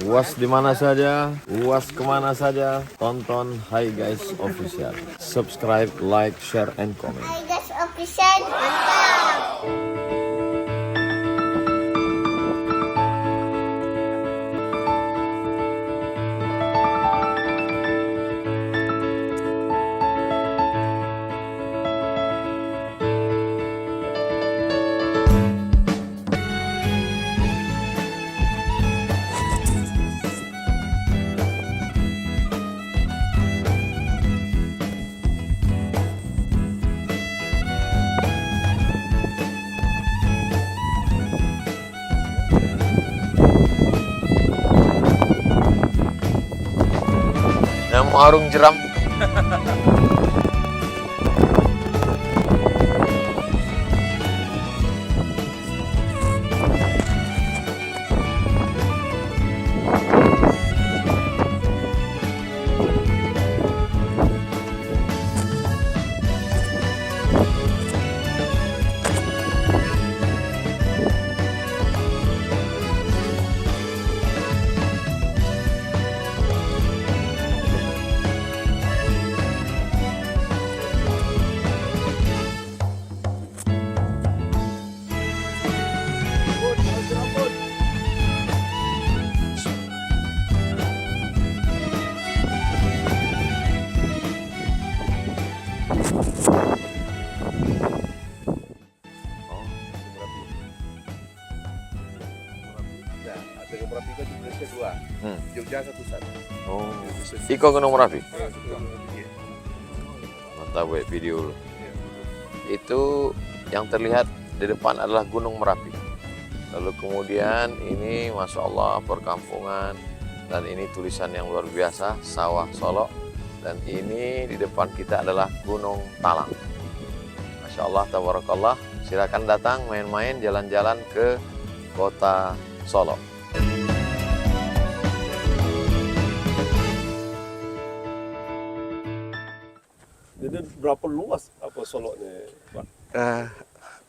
UAS di mana saja, UAS kemana saja, tonton Hi Guys Official. Subscribe, like, share, and comment. Hai guys, official mantap. Yang warung jeram. Merapi kan Indonesia 2, Jogja 1. Oh, Iko Gunung Merapi. Mantap gue video lu. Itu yang terlihat di depan adalah Gunung Merapi. Lalu kemudian ini Masya Allah perkampungan. Dan ini tulisan yang luar biasa, Sawah Solo. Dan ini di depan kita adalah Gunung Talang. Masya Allah, tabarakallah. Silakan datang main-main jalan-jalan ke kota Solo. Jadi berapa luas apa Solo nih, Pak?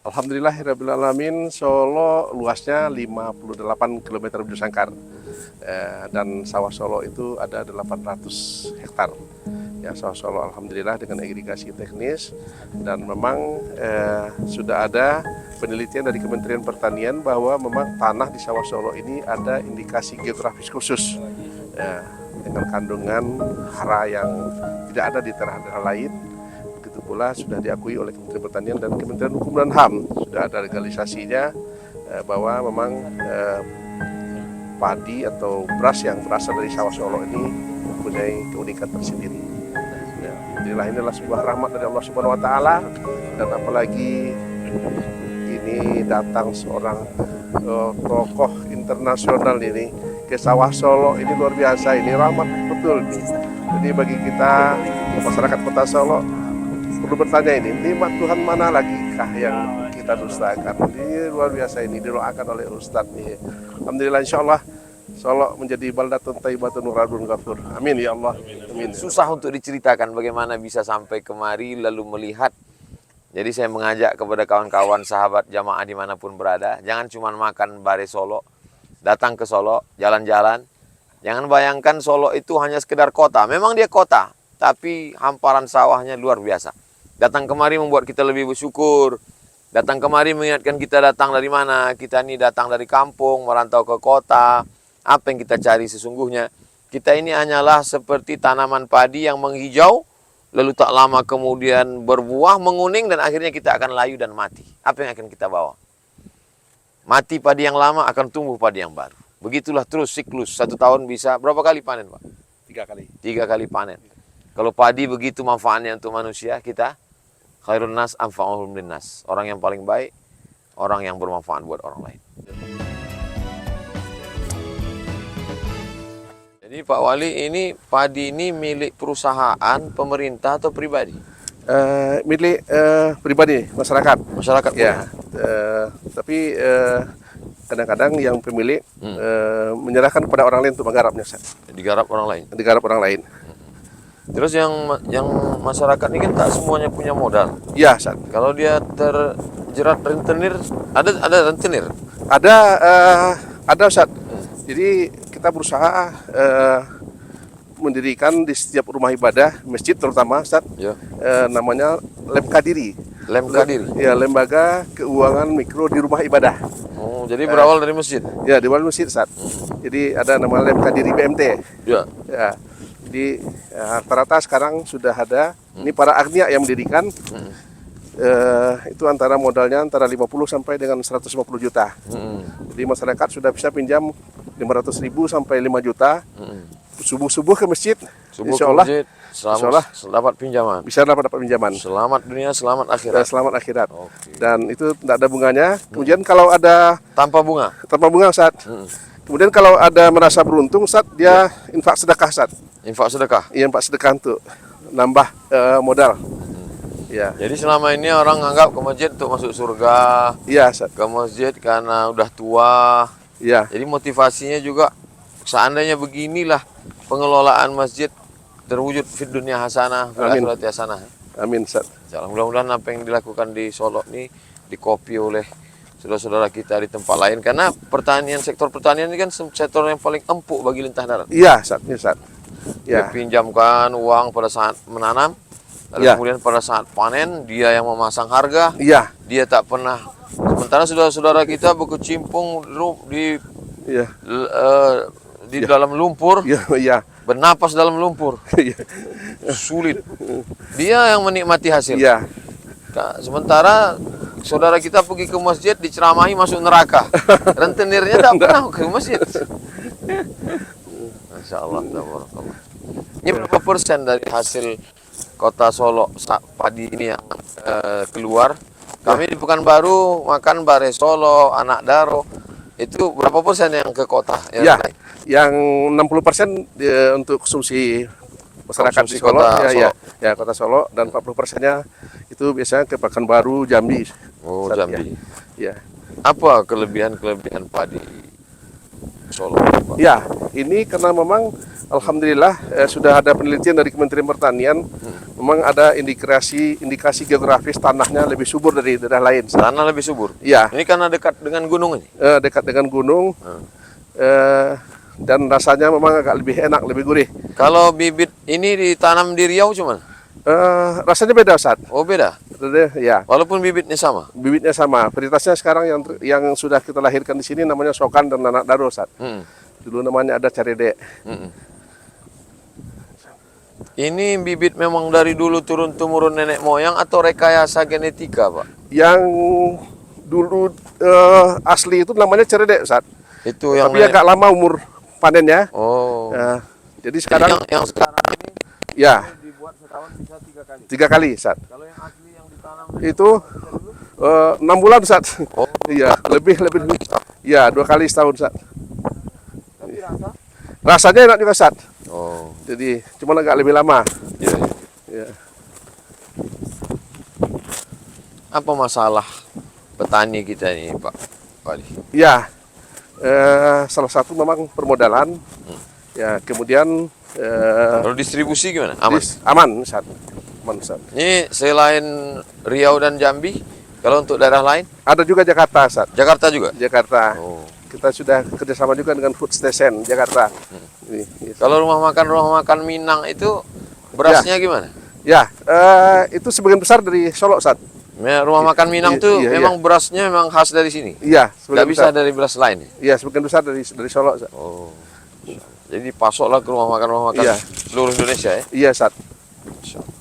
Alhamdulillahirrahmanirrahim, Solo luasnya 58 km bujur sangkar. Dan sawah Solo itu ada 800 hektar. Ya, sawah Solo alhamdulillah dengan irigasi teknis, dan memang sudah ada penelitian dari Kementerian Pertanian bahwa memang tanah di sawah Solo ini ada indikasi geografis khusus, dengan kandungan hara yang tidak ada di daerah lain. Begitu pula sudah diakui oleh Kementerian Pertanian dan Kementerian Hukum dan HAM, sudah ada legalisasinya bahwa memang padi atau beras yang berasal dari sawah Solo ini mempunyai keunikan tersendiri. Alhamdulillah, inilah sebuah rahmat dari Allah Subhanahu wa taala, dan apalagi ini datang seorang tokoh internasional ini ke sawah Solo, ini luar biasa, ini rahmat betul nih. Jadi bagi kita masyarakat Kota Solo perlu bertanya, ini nikmat Tuhan mana lagi kah yang kita dustakan? Ini luar biasa, ini didoakan oleh Ustadz nih. Alhamdulillah, insya Allah Solo menjadi baldatun thayyibatun radun ghafur. Amin ya Allah. Amin. Susah untuk diceritakan bagaimana bisa sampai kemari lalu melihat. Jadi saya mengajak kepada kawan-kawan sahabat jamaah dimanapun berada, jangan cuma makan bare Solo, datang ke Solo, jalan-jalan. Jangan bayangkan Solo itu hanya sekedar kota. Memang dia kota, tapi hamparan sawahnya luar biasa. Datang kemari membuat kita lebih bersyukur. Datang kemari mengingatkan kita datang dari mana. Kita ini datang dari kampung, merantau ke kota. Apa yang kita cari sesungguhnya? Kita ini hanyalah seperti tanaman padi yang menghijau, lalu tak lama kemudian berbuah, menguning, dan akhirnya kita akan layu dan mati. Apa yang akan kita bawa? Mati padi yang lama, akan tumbuh padi yang baru. Begitulah terus siklus. 1 tahun bisa berapa kali panen, Pak? 3 kali. 3 kali panen. Kalau padi begitu manfaatnya untuk manusia, kita khairun nas anfa'uhum linnas. Orang yang paling baik, orang yang bermanfaat buat orang lain. Jadi Pak Wali, ini padi ini milik perusahaan, pemerintah atau pribadi? Milik pribadi, masyarakat. Masyarakat Ya, tapi kadang-kadang yang pemilik menyerahkan kepada orang lain untuk menggarapnya, Ustaz. digarap orang lain. Digarap orang lain. Terus yang masyarakat ini kan tak semuanya punya modal. Ya, Ustaz. Kalau dia terjerat rentenir, ada rentenir. Ada Ustaz. Jadi kita kita berusaha mendirikan di setiap rumah ibadah, masjid terutama, Ustaz, Ya. namanya Lem Kadiri. Lem Kadiri. Ya, Lembaga Keuangan Mikro di Rumah Ibadah. Oh, jadi berawal dari masjid. Ya, di luar masjid, Ustaz. Jadi ada nama Lem Kadiri BMT. Ya. Ya. Jadi rata-rata sekarang sudah ada. Ini para agnia yang mendirikan. Itu antara modalnya antara 50 sampai dengan 150 juta. Jadi masyarakat sudah bisa pinjam 500.000 sampai 5 juta. Subuh-subuh ke masjid. Subuh Insya ke Allah masjid, selamat dapat pinjaman. bisa dapat pinjaman. Selamat dunia, selamat akhirat. Selamat akhirat. Oke. Dan itu tidak ada bunganya. Kemudian kalau ada Tanpa bunga. tanpa bunga, Ustaz. Kemudian kalau ada merasa beruntung, Ustaz, dia infak sedekah, Ustaz. Infak sedekah. Iya, infak sedekah untuk nambah modal. Ya, Jadi selama ini orang anggap ke masjid untuk masuk surga, iya, Ustaz. ke masjid karena udah tua. Iya, Jadi motivasinya juga seandainya beginilah pengelolaan masjid terwujud fid dunia hasanah, fil Amin. akhirati hasanah. amin, Ustaz. Insyaallah, mudah-mudahan apa yang dilakukan di Solo ini dikopi oleh saudara-saudara kita di tempat lain, karena pertanian, sektor pertanian ini kan sektor yang paling empuk bagi lintah darat. Iya, Ustaz. Iya, Ustaz. Dia Ya, pinjamkan uang pada saat menanam, lalu Ya. kemudian pada saat panen dia yang memasang harga, iya, dia tak pernah. Sementara saudara-saudara kita berkecimpung di iya, di dalam lumpur, iya, iya. bernapas dalam lumpur, Iya. sulit. Dia yang menikmati hasil. Iya. Sementara saudara kita pergi ke masjid diceramahi masuk neraka. Rentenirnya tak pernah ke masjid. Masya Allah, tabarakallah. Ini berapa persen dari hasil kota Solo padi ini yang keluar? Kami di Pekanbaru makan bare Solo, anak daro. Itu berapa persen yang ke kota? Ya, yang 60% untuk konsumsi masyarakat Konsumsi di Solo, kota ya, Solo. ya, ya, kota Solo, dan 40%-nya itu biasanya ke Pekanbaru, Jambi. Oh, Ustaz, Jambi. Ya. Apa kelebihan-kelebihan padi Solo, Pak? Ya, ini karena memang alhamdulillah sudah ada penelitian dari Kementerian Pertanian, memang ada indikasi geografis tanahnya lebih subur dari daerah lain. Tanah lebih subur. Ya, Ini karena dekat dengan gunung ini. dekat dengan gunung, dan rasanya memang agak lebih enak, lebih gurih. Kalau bibit ini ditanam di Riau cuman? Rasanya beda, Ustaz. Oh, beda. Ya, Walaupun bibitnya sama. bibitnya sama. Varietasnya sekarang yang sudah kita lahirkan di sini namanya Sokan dan Anak Daro, Ustaz. Dulu namanya ada Carede. Ini bibit memang dari dulu turun-temurun nenek moyang atau rekayasa genetika, Pak? Yang dulu asli itu namanya Carede, Ustaz. Itu yang Tapi agak lama umur panennya. Oh. Jadi sekarang yang sekarang ini ya dibuat setahun bisa 3 kali. 3 kali, Ustaz. Kalau yang asli yang ditanam Itu 6 bulan, Ustaz. Oh. Iya, lebih. Ya, 2 kali setahun, Ustaz. tapi rasa? Rasanya enak juga, Ustaz. Oh. Jadi cuma agak lebih lama. Iya. Ya. Apa masalah petani kita ini, Pak Wali? Ya, salah satu memang permodalan. Ya, kemudian Kalau distribusi gimana? Aman. aman, Ustaz. Aman, Ustaz. Ini selain Riau dan Jambi, kalau untuk daerah lain, Ada juga Jakarta, Ustaz. Jakarta juga. Jakarta. Oh. Kita sudah kerjasama juga dengan Food Station Jakarta. Ini. Kalau rumah makan Minang itu berasnya gimana? Ya, itu sebagian besar dari Solo, Ustaz. Rumah makan Minang tuh iya. memang berasnya memang khas dari sini. Iya, Nggak sebagian bisa besar. dari beras lain. Iya, sebagian besar dari Solo, Ustaz. Oh. Jadi pasoklah ke rumah makan Iya. seluruh Indonesia ya. Iya, Ustaz. Insya Allah.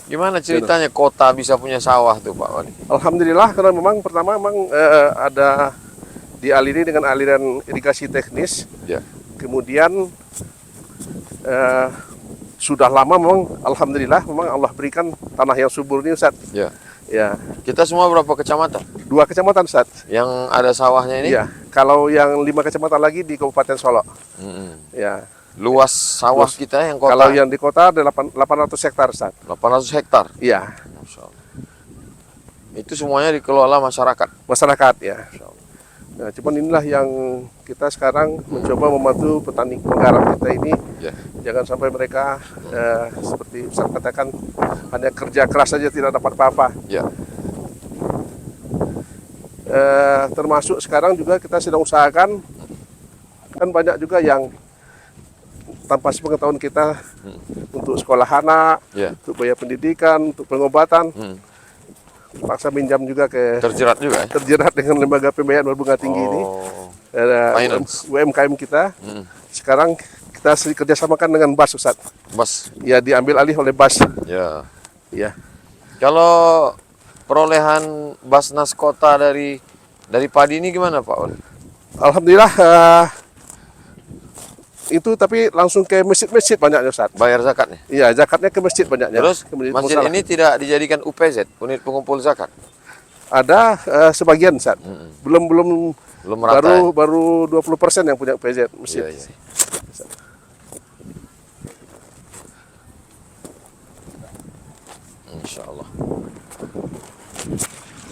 Gimana ceritanya kota bisa punya sawah tuh, Pak Wali? Alhamdulillah, karena memang pertama ada dialiri dengan aliran irigasi teknis. Ya. Kemudian sudah lama memang alhamdulillah memang Allah berikan tanah yang subur ini, Ustaz. Ya. Ya, Kita semua berapa kecamatan 2 kecamatan, Ustaz. yang ada sawahnya ini? Iya. Kalau yang 5 kecamatan lagi di Kabupaten Solo. Ya. Luas sawah kita yang kota Kalau yang di kota ada 800 hektar, Ustaz. 800 hektar. Iya, Masya Allah. Itu semuanya dikelola masyarakat. masyarakat ya. Masya Allah. Nah, cuman inilah yang kita sekarang mencoba membantu petani penggarap kita ini. Ya. Jangan sampai mereka seperti Ustaz katakan hanya kerja keras saja tidak dapat apa-apa. Ya. Termasuk sekarang juga kita sedang usahakan, kan banyak juga yang tanpa sepengetahuan kita untuk sekolah anak, Ya. untuk biaya pendidikan, untuk pengobatan, paksa minjam juga Terjerat juga ya? terjerat dengan lembaga pembiayaan berbunga tinggi ini. Oh. Finance. Finance. UMKM kita. Sekarang kita kerjasamakan dengan BAS, Ustaz. Bas. Ya, diambil alih oleh BAS. Ya. Ya. Kalau perolehan Basnas Kota dari padi ini gimana Pak Oli? Alhamdulillah itu tapi langsung ke masjid-masjid banyaknya, Ustaz. Bayar zakatnya? Iya, zakatnya ke masjid banyaknya. Terus Ke masjid masjid musola. ini tidak dijadikan UPZ, unit pengumpul zakat? Ada sebagian, Ustaz. Belum Belum merata ya? baru 20% yang punya PZ masjid. Iya, iya. Insya Allah.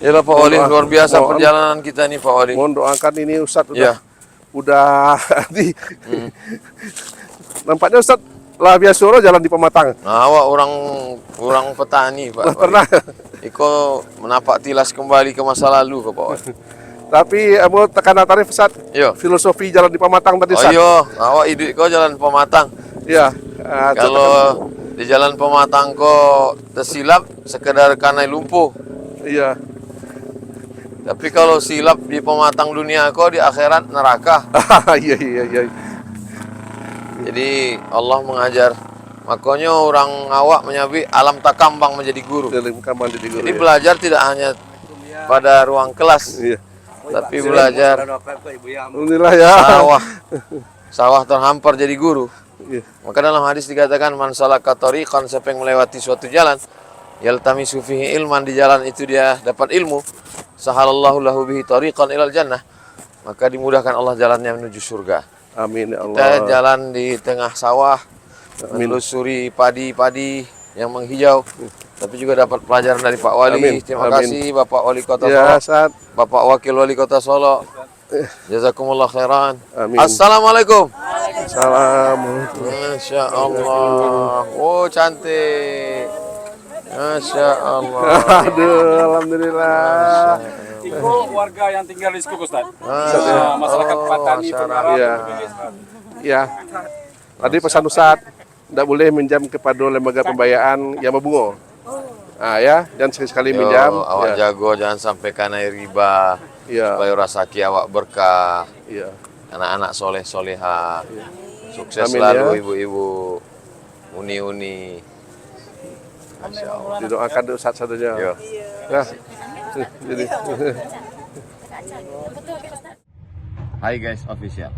Ya Pak Oli, luar biasa Mohon- perjalanan kita nih Pak Oli. Mohon doakan ini Ustaz Ya. udah di nampaknya Ustaz lah biasa jalan di Pematang. Nah, awak orang petani Pak. Oli. Pernah. Iko menapak tilas kembali ke masa lalu ke Pak Oli. Tapi mau tekanan tarif Ustaz. Yo. Filosofi jalan di Pematang tadi Oh Ustaz. iya, awak hidup kau jalan Pematang. Iya. Kalau di jalan Pematang kok tersilap sekedar karena lumpuh. Iya. Tapi kalau silap di Pematang dunia kok di akhirat neraka. Iya iya iya. Jadi Allah mengajar. Makanya orang awak menyebut alam takambang menjadi guru. Dalam kamar jadi guru. Jadi Ya. belajar tidak hanya pada ruang kelas, Iya. tapi belajar Alhamdulillah ya. sawah terhampar jadi guru. Iya. Maka dalam hadis dikatakan man salaka tariqan, siapa yang melewati suatu jalan, yaltamisu fihi ilman, di jalan itu dia dapat ilmu, sahalallahu lahu bihi tariqan ilal jannah, maka dimudahkan Allah jalannya menuju surga. Amin ya Kita Allah. jalan di tengah sawah, menelusuri padi-padi yang menghijau, tapi juga dapat pelajaran dari Pak Wali. Amin. Terima Amin. kasih Bapak Wali Kota Ya, Solo, Ustaz. Bapak Wakil Wali Kota Solo. Jazakumullah khairan. Amin. Assalamualaikum. Salam. Masya Allah. Oh, cantik. Masya Allah. Aduh, alhamdulillah. Iko warga yang tinggal di situ, Ustaz. Ah, Masyarakat oh, petani, masyarakat. pengarap. Iya. Ya. Tadi pesan Ustaz, tidak boleh minjam kepada lembaga pembiayaan yang berbunga. Ah ya, dan sekali-sekali Yo, minjam. awak Ya. jago jangan sampai kena riba. Iya. Supaya rasaki awak berkah. Iya. Anak-anak soleh-soleha. Sukses Amin, selalu ya. ibu-ibu. Uni-uni. Masya Allah. Didoakan Ustaz saja. Yo. Ya. Jadi Hai guys, official.